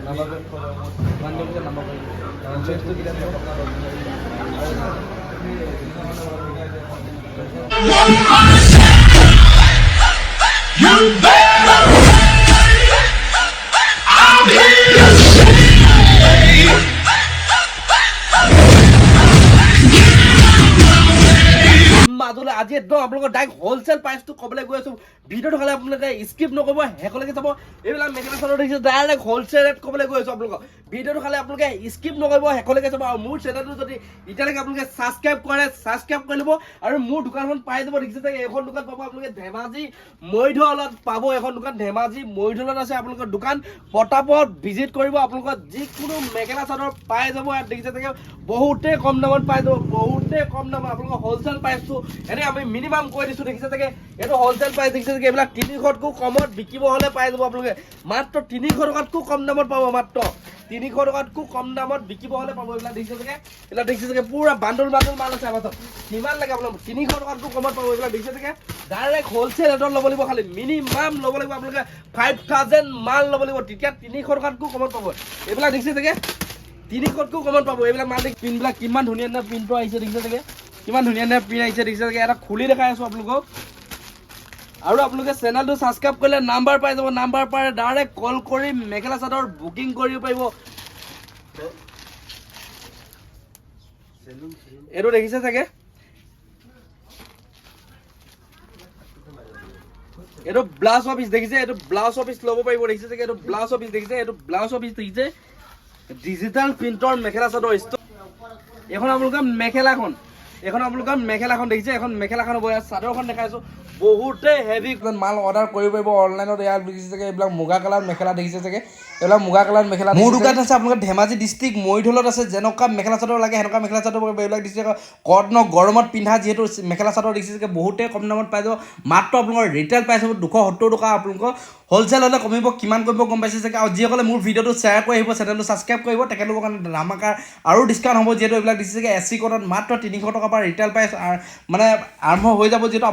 number plate বান্ধি number plate চেঞ্জটো দিলে মাজলৈ আজি একদম আপোনালোকৰ ডাইৰেক্ট হোলচেল প্ৰাইচটো ক'বলৈ গৈ আছোঁ ভিডিঅ'টো খালে আপোনালোকে স্কিপ নকৰিব শেষলৈকে চাব এইবিলাক মেখেলা চাদৰ দেখিছে ডাইৰেক্ট হোলচেল ৰেট ক'বলৈ গৈ আছোঁ আপোনালোকক ভিডিঅ'টো খালে আপোনালোকে স্কিপ নকৰিব শেষলৈকে চাব আৰু মোৰ চেনেলটো যদি এতিয়ালৈকে আপোনালোকে ছাবস্ক্ৰাইব কৰি ল'ব আৰু মোৰ দোকানখন পাই যাব দেখিছে যে এইখন দোকান পাব আপোনালোকে ধেমাজি মৰিধলত পাব এখন দোকান ধেমাজি মৰিধলত আছে আপোনালোকৰ দোকান পটাপট ভিজিট কৰিব আপোনালোকৰ যিকোনো মেখেলা চাদৰ পাই যাব ইয়াত দেখিছে চাগে বহুতেই কম দামত পাই যাব বহুতেই কম দামত আপোনালোকৰ হোলচেল প্ৰাইচটো এনে আমি মিনিমাম কৈ দিছোঁ দেখিছে চাগে এইটো হোলচেল প্ৰাইচ দেখিছে চাগে এইবিলাক 300তকৈ কমত বিকিব হ'লে পাই যাব আপোনালোকে মাত্ৰ 300 টকাতকৈ কম দামত পাব মাত্ৰ 300 টকাতকৈ কম দামত বিকিব হ'লে পাব এইবিলাক দেখিছে চাগে এইবিলাক দেখিছে চাগে পুৰা বান্দুল মাল আছে আমাৰ কিমান লাগে আপোনালোক 300 টকাতকৈ কমত পাব এইবিলাক দেখিছে চাগে ডাইৰেক্ট হোলচেল ৰেটত ল'ব লাগিব খালি মিনিমাম ল'ব লাগিব আপোনালোকে 5000 মাল ল'ব লাগিব তেতিয়া 300 টকাতকৈ কমত পাব এইবিলাক দেখিছে চাগে 300তকৈ কমত পাব এইবিলাক মাল পিনবিলাক কিমান ধুনীয়া ধুনীয়া প্ৰিণ্টটো আহিছে দেখিছে চাগে কিমান ধুনীয়া ধুনীয়া প্ৰিণ্ট আহিছে দেখিছে চাগে এটা খুলি দেখাই আছোঁ আপোনালোকক আৰু আপোনালোকে চেনেলটো ছাবস্ক্ৰাইব কৰিলে নাম্বাৰ পাই যাব নাম্বাৰ পাই ডাইৰেক্ট কল কৰি মেখেলা চাদৰ বুকিং কৰিব পাৰিব এইটো দেখিছে চাগে এইটো ব্লাউজ অফিচ দেখিছে এইটো ব্লাউজ অফিচ ল'ব পাৰিব দেখিছে চাগে এইটো ব্লাউজ অফিচ দেখিছে এইটো ব্লাউজ অফিচ দেখিছে ডিজিটেল প্ৰিণ্টৰ মেখেলা চাদৰ এখন আপোনালোকৰ মেখেলাখন দেখিছে এখন মেখেলাখন চাদৰখন দেখাইছোঁ বহুতে হেভি মাল অৰ্ডাৰ কৰিব পাৰিব অনলাইনত ইয়াত দেখিছে চাগে এইবিলাক মুগা কালাৰ মেখেলা দেখিছে চাগে এইবিলাক মুগা কালাৰ মেখেলা মোৰ দোকান আছে আপোনালোকৰ ধেমাজি ডিষ্ট্ৰিক্ট মৰিধলত আছে যেনেকুৱা মেখেলা চাদৰ লাগে সেনেকুৱা মেখেলা চাদৰ এইবিলাক দেখিছে কটনৰ গৰমত পিন্ধা যিহেতু মেখেলা চাদৰ দেখিছে চাগে বহুতেই কম দামত পাই যাব মাত্ৰ আপোনালোকৰ ৰিটেইল প্ৰাইচ হ'ব 270 টকা আপোনালোকৰ হোলচেল হ'লে কমিব কিমান কৰিব গম পাইছে চাগে আৰু যিসকলে মোৰ ভিডিঅ'টো শ্বেয়াৰ কৰি আহিব চেনেলটো ছাবস্ক্ৰাইব কৰিব তেখেতলোকৰ কাৰণে ধামাকাৰ আৰু ডিছকাউণ্ট হ'ব যিহেতু এইবিলাক দিছে চাগে এচি কটন মাত্ৰ 300 টকা পৰা ৰিটেইল প্ৰাইচ মানে আৰম্ভ হৈ যাব যিহেতু